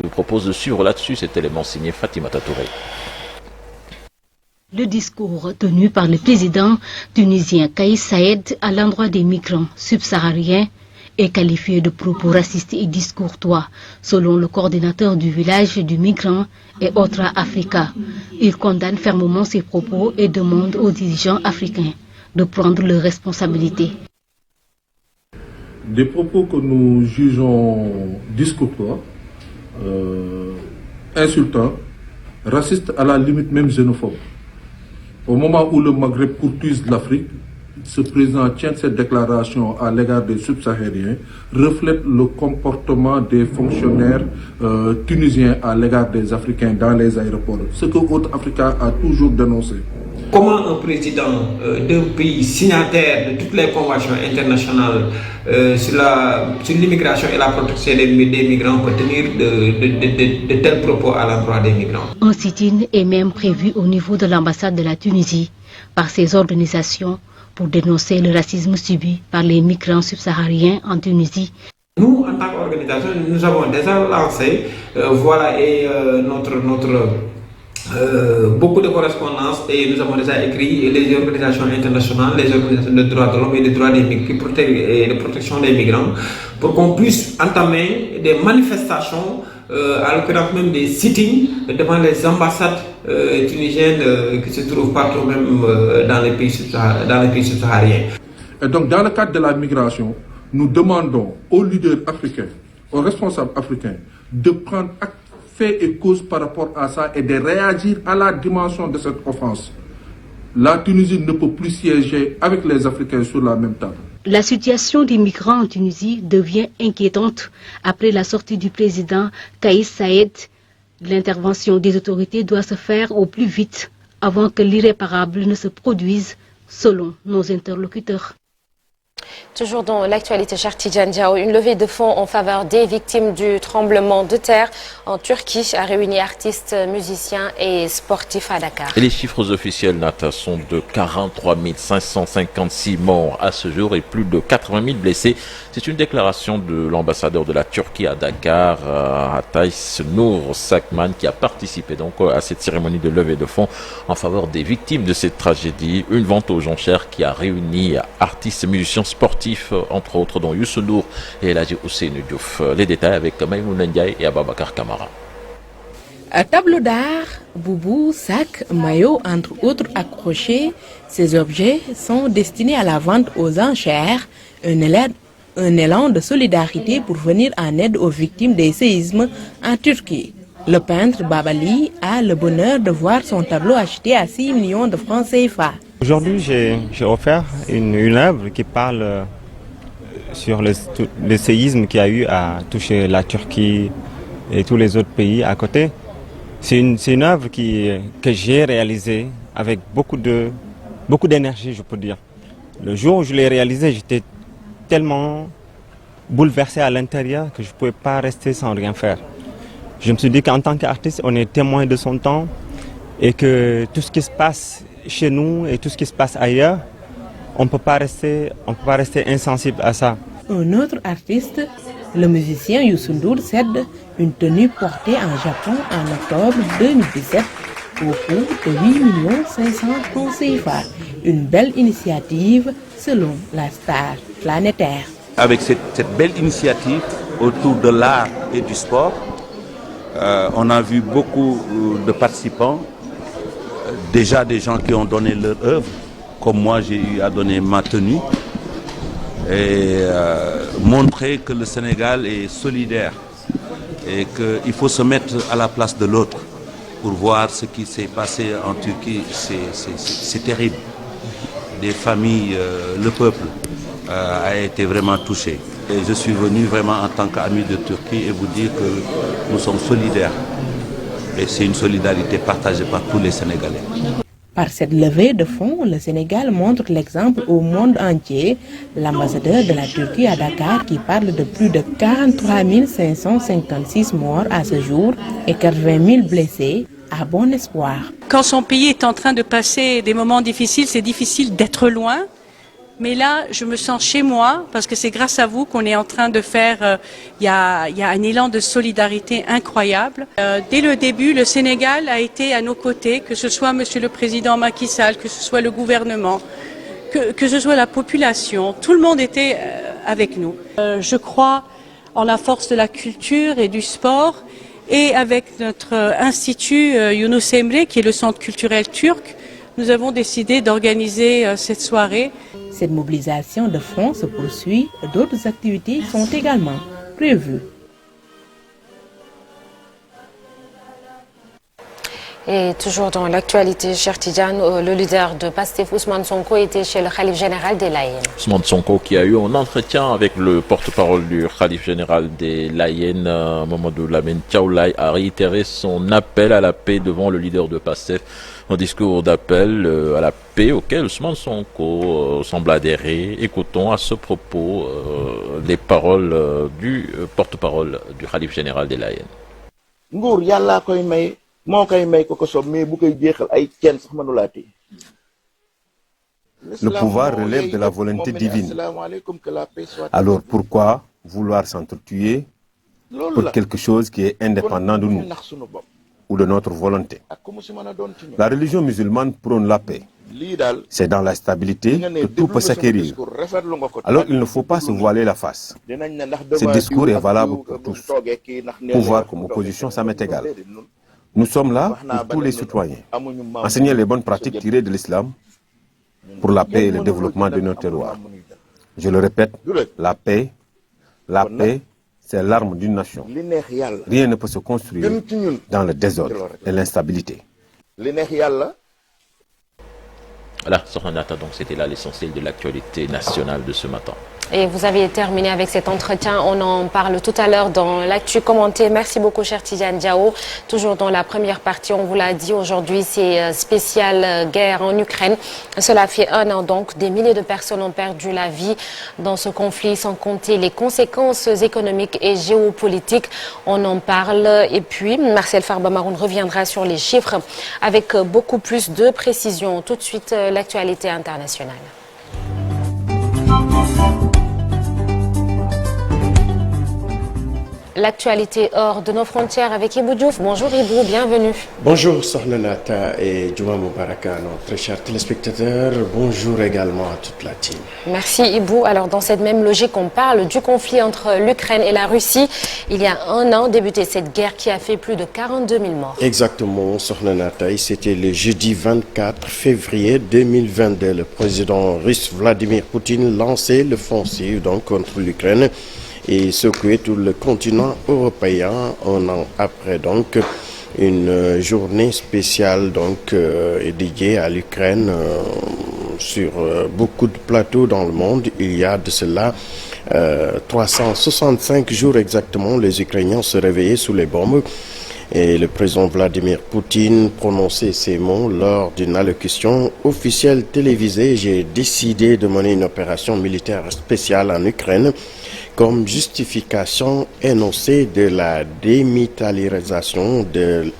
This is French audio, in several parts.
Je vous propose de suivre là-dessus cet élément signé Fatimata Touré. Le discours tenu par le président tunisien Kais Saied à l'endroit des migrants subsahariens est qualifié de propos racistes et discourtois, selon le coordinateur du village du migrant et Otra Africa. Il condamne fermement ces propos et demande aux dirigeants africains de prendre leurs responsabilités. Des propos que nous jugeons discourtois, insultants, racistes, à la limite même xénophobes. Au moment où le Maghreb courtise l'Afrique, ce président tient cette déclaration à l'égard des subsahariens, reflète le comportement des fonctionnaires tunisiens à l'égard des Africains dans les aéroports, ce que Haute Africa a toujours dénoncé. Comment un président d'un pays signataire de toutes les conventions internationales sur l'immigration et la protection des migrants peut tenir de tels propos à l'endroit des migrants? Un sit-in est même prévu au niveau de l'ambassade de la Tunisie par ces organisations pour dénoncer le racisme subi par les migrants subsahariens en Tunisie. Nous, en tant qu'organisation, nous avons déjà lancé beaucoup de correspondances et nous avons déjà écrit les organisations internationales, les organisations de droits de l'homme et de droits des migrants et de protection des migrants pour qu'on puisse entamer des manifestations, à l'occurrence même des sittings devant les ambassades tunisiennes qui se trouvent partout même dans les pays subsahariens. Et donc dans le cadre de la migration, nous demandons aux leaders africains, aux responsables africains de prendre acte, fait et cause par rapport à ça et de réagir à la dimension de cette offense. La Tunisie ne peut plus siéger avec les Africains sur la même table. La situation des migrants en Tunisie devient inquiétante après la sortie du président Kais Saied. L'intervention des autorités doit se faire au plus vite avant que l'irréparable ne se produise, selon nos interlocuteurs. Toujours dans l'actualité, cher Tidjane Diao, une levée de fonds en faveur des victimes du tremblement de terre en Turquie a réuni artistes, musiciens et sportifs à Dakar. Et les chiffres officiels, Nata, sont de 43 556 morts à ce jour et plus de 80 000 blessés. C'est une déclaration de l'ambassadeur de la Turquie à Dakar, Hatay Nour Sakman, qui a participé donc à cette cérémonie de levée de fonds en faveur des victimes de cette tragédie. Une vente aux enchères qui a réuni artistes, musiciens, sportifs, entre autres, dont Youssou Ndour et Eladji Ousseynou Diouf. Les détails avec Maïmouna Ndiaye et Ababakar Kamara. Tableau d'art, boubou, sac, maillot, entre autres accrochés, ces objets sont destinés à la vente aux enchères, un élan de solidarité pour venir en aide aux victimes des séismes en Turquie. Le peintre Babali a le bonheur de voir son tableau acheté à 6 millions de francs CFA. Aujourd'hui, j'ai offert une œuvre qui parle sur le séisme qui a eu à toucher la Turquie et tous les autres pays à côté. C'est une œuvre que j'ai réalisée avec beaucoup d'énergie, je peux dire. Le jour où je l'ai réalisée, j'étais tellement bouleversé à l'intérieur que je ne pouvais pas rester sans rien faire. Je me suis dit qu'en tant qu'artiste, on est témoin de son temps et que tout ce qui se passe chez nous et tout ce qui se passe ailleurs, on ne peut pas rester insensible à ça. Un autre artiste, le musicien Youssou Ndour, cède une tenue portée en Japon en octobre 2017 au coût de 8 500 000 francs CFA. Une belle initiative selon la star planétaire. Avec cette belle initiative autour de l'art et du sport, on a vu beaucoup de participants, déjà des gens qui ont donné leur œuvre, comme moi j'ai eu à donner ma tenue, et montrer que le Sénégal est solidaire et qu'il faut se mettre à la place de l'autre pour voir ce qui s'est passé en Turquie. C'est terrible. Des familles, le peuple a été vraiment touché. Et je suis venu vraiment en tant qu'ami de Turquie et vous dire que nous sommes solidaires. Et c'est une solidarité partagée par tous les Sénégalais. Par cette levée de fonds, le Sénégal montre l'exemple au monde entier. L'ambassadeur de la Turquie à Dakar qui parle de plus de 43 556 morts à ce jour et 80 000 blessés a bon espoir. Quand son pays est en train de passer des moments difficiles, c'est difficile d'être loin. Mais là, je me sens chez moi parce que c'est grâce à vous qu'on est en train de faire. Il y a un élan de solidarité incroyable. Dès le début, le Sénégal a été à nos côtés, que ce soit Monsieur le Président Macky Sall, que ce soit le gouvernement, que ce soit la population. Tout le monde était avec nous. Je crois en la force de la culture et du sport. Et avec notre institut Yunus Emre, qui est le centre culturel turc, nous avons décidé d'organiser cette soirée. Cette mobilisation de fonds se poursuit. D'autres activités sont également prévues. Et toujours dans l'actualité, cher Tidjane, le leader de Pastef, Ousmane Sonko, était chez le Khalif général des Layènes. Ousmane Sonko qui a eu un entretien avec le porte-parole du Khalif général des Layènes, Mamadou Lamine Thiaoulaye, a réitéré son appel à la paix devant le leader de Pastef. Un discours d'appel à la paix auquel Ousmane Sonko semble adhérer. Écoutons à ce propos les paroles du porte-parole du Khalif général des Layènes. Le pouvoir relève de la volonté divine. Alors pourquoi vouloir s'entretuer pour quelque chose qui est indépendant de nous ou de notre volonté? La religion musulmane prône la paix. C'est dans la stabilité que tout peut s'acquérir. Alors il ne faut pas se voiler la face. Ce discours est valable pour tous. Pouvoir comme opposition, ça m'est égal. Nous sommes là pour tous les citoyens. Enseigner les bonnes pratiques tirées de l'islam pour la paix et le développement de nos terroirs. Je le répète, la paix, c'est l'arme d'une nation. Rien ne peut se construire dans le désordre et l'instabilité. Voilà, Soranata, donc c'était là l'essentiel de l'actualité nationale de ce matin. Et vous avez terminé avec cet entretien. On en parle tout à l'heure dans l'actu commenté. Merci beaucoup, cher Tidjane Diao. Toujours dans la première partie, on vous l'a dit, aujourd'hui, c'est spécial guerre en Ukraine. Cela fait 1 an donc. Des milliers de personnes ont perdu la vie dans ce conflit, sans compter les conséquences économiques et géopolitiques. On en parle. Et puis, Marcel Farba-Maroun reviendra sur les chiffres avec beaucoup plus de précision. Tout de suite, l'actualité internationale. L'actualité hors de nos frontières avec Ibou Diouf. Bonjour Ibou, bienvenue. Bonjour Sornanata et Djouma Moubaraka, notre chers téléspectateurs. Bonjour également à toute la team. Merci Ibou. Alors dans cette même logique, on parle du conflit entre l'Ukraine et la Russie. Il y a 1 an débutait cette guerre qui a fait plus de 42 000 morts. Exactement, Sornanata. Et c'était le jeudi 24 février 2022. Le président russe Vladimir Poutine lançait l'offensive contre l'Ukraine et secouer tout le continent européen 1 an après donc une journée spéciale dédiée à l'Ukraine sur beaucoup de plateaux dans le monde. Il y a de cela 365 jours exactement, les Ukrainiens se réveillaient sous les bombes et le président Vladimir Poutine prononçait ces mots lors d'une allocution officielle télévisée. J'ai décidé de mener une opération militaire spéciale en Ukraine comme justification énoncée de la démilitarisation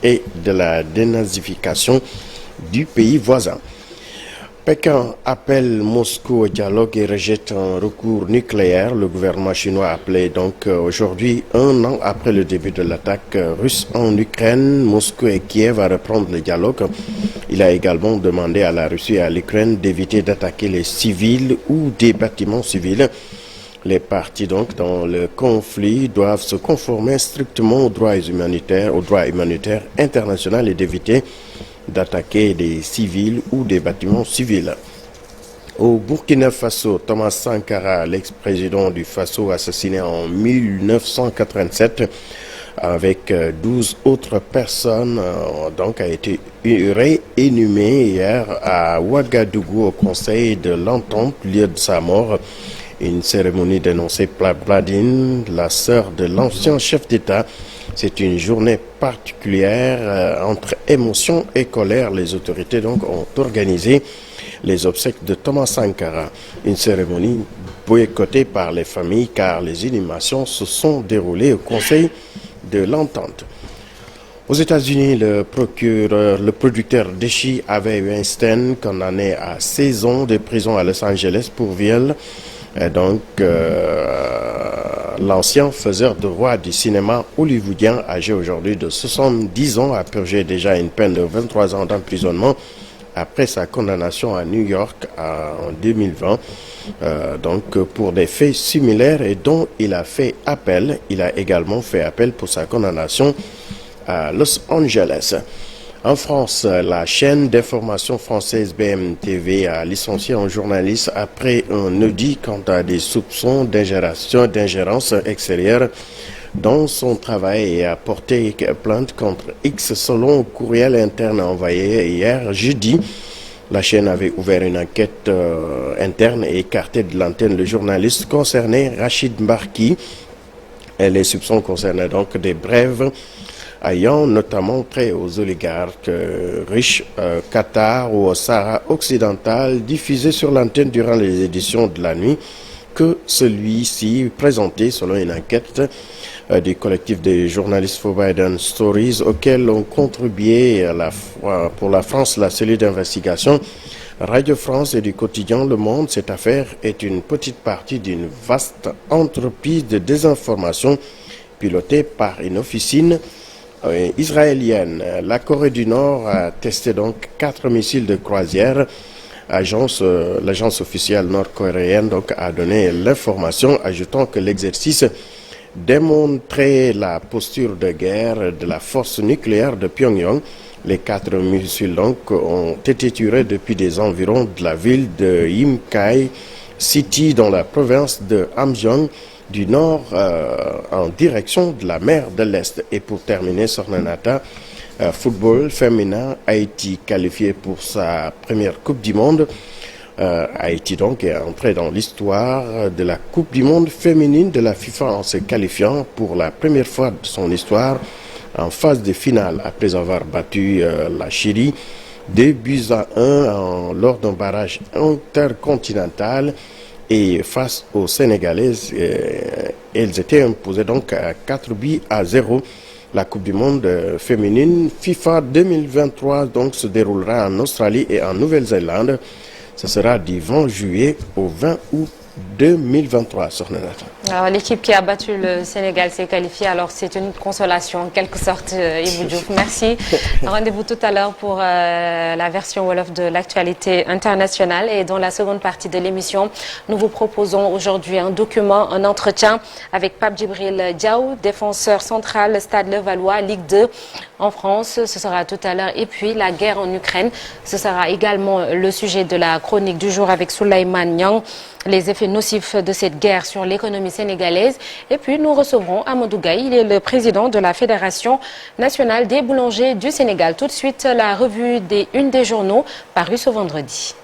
et de la dénazification du pays voisin. Pékin appelle Moscou au dialogue et rejette un recours nucléaire. Le gouvernement chinois a appelé donc aujourd'hui, 1 an après le début de l'attaque russe en Ukraine, Moscou et Kiev à reprendre le dialogue. Il a également demandé à la Russie et à l'Ukraine d'éviter d'attaquer les civils ou des bâtiments civils. Les parties dans le conflit doivent se conformer strictement aux droits humanitaires international et d'éviter d'attaquer des civils ou des bâtiments civils. Au Burkina Faso, Thomas Sankara, l'ex-président du Faso assassiné en 1987, avec 12 autres personnes, a été réinhumé hier à Ouagadougou au Conseil de l'Entente, lieu de sa mort. Une cérémonie dénoncée par Bladine, la sœur de l'ancien chef d'État. C'est une journée particulière entre émotion et colère. Les autorités ont organisé les obsèques de Thomas Sankara. Une cérémonie boycottée par les familles car les inhumations se sont déroulées au Conseil de l'Entente. Aux États-Unis, le producteur Deshi Harvey Weinstein, condamné à 16 ans de prison à Los Angeles pour viol. L'ancien faiseur de roi du cinéma hollywoodien, âgé aujourd'hui de 70 ans, a purgé déjà une peine de 23 ans d'emprisonnement après sa condamnation à New York en 2020, pour des faits similaires et dont il a fait appel. Il a également fait appel pour sa condamnation à Los Angeles. En France, la chaîne d'information française BMTV a licencié un journaliste après un audit quant à des soupçons d'ingérence extérieure dans son travail et a porté plainte contre X selon un courriel interne envoyé hier jeudi. La chaîne avait ouvert une enquête interne et écarté de l'antenne le journaliste concerné, Rachid Mbarki. Les soupçons concernaient donc des brèves ayant notamment trait aux oligarques riches Qatar ou au Sahara occidental diffusées sur l'antenne durant les éditions de la nuit que celui-ci présentait selon une enquête du collectif des journalistes Forbidden Stories auquel ont contribué pour la France la cellule d'investigation Radio France et du quotidien Le Monde. Cette affaire est une petite partie d'une vaste entreprise de désinformation pilotée par une officine israélienne. La Corée du Nord a testé donc 4 missiles de croisière. L'agence officielle nord-coréenne a donné l'information, ajoutant que l'exercice démontrait la posture de guerre de la force nucléaire de Pyongyang. Les 4 missiles ont été tirés depuis des environs de la ville de Yimkai City dans la province de Hamgyong du nord en direction de la mer de l'Est. Et pour terminer, Sornanata, football féminin, Haïti qualifié pour sa première Coupe du Monde. Haïti est entré dans l'histoire de la Coupe du Monde féminine de la FIFA en se qualifiant pour la première fois de son histoire en phase de finale après avoir battu la Chili 2-1 lors d'un barrage intercontinental. Et face aux Sénégalaises, elles étaient imposées à 4-0. La Coupe du Monde féminine FIFA 2023 se déroulera en Australie et en Nouvelle-Zélande. Ce sera du 20 juillet au 20 août 2023 sur Nenata. Alors l'équipe qui a battu le Sénégal s'est qualifiée, alors c'est une consolation en quelque sorte, Ibou Diouf. Merci. Rendez-vous tout à l'heure pour la version Wolof de l'actualité internationale. Et dans la seconde partie de l'émission, nous vous proposons aujourd'hui un document, un entretien avec Pape Djibril Diaw, défenseur central Stade Levallois, Ligue 2 en France. Ce sera tout à l'heure. Et puis la guerre en Ukraine, ce sera également le sujet de la chronique du jour avec Souleymane Niang. Les effets nocifs de cette guerre sur l'économie sénégalaise. Et puis nous recevrons Amadou Gaye, il est le président de la Fédération nationale des boulangers du Sénégal. Tout de suite, la revue des unes des journaux parue ce vendredi.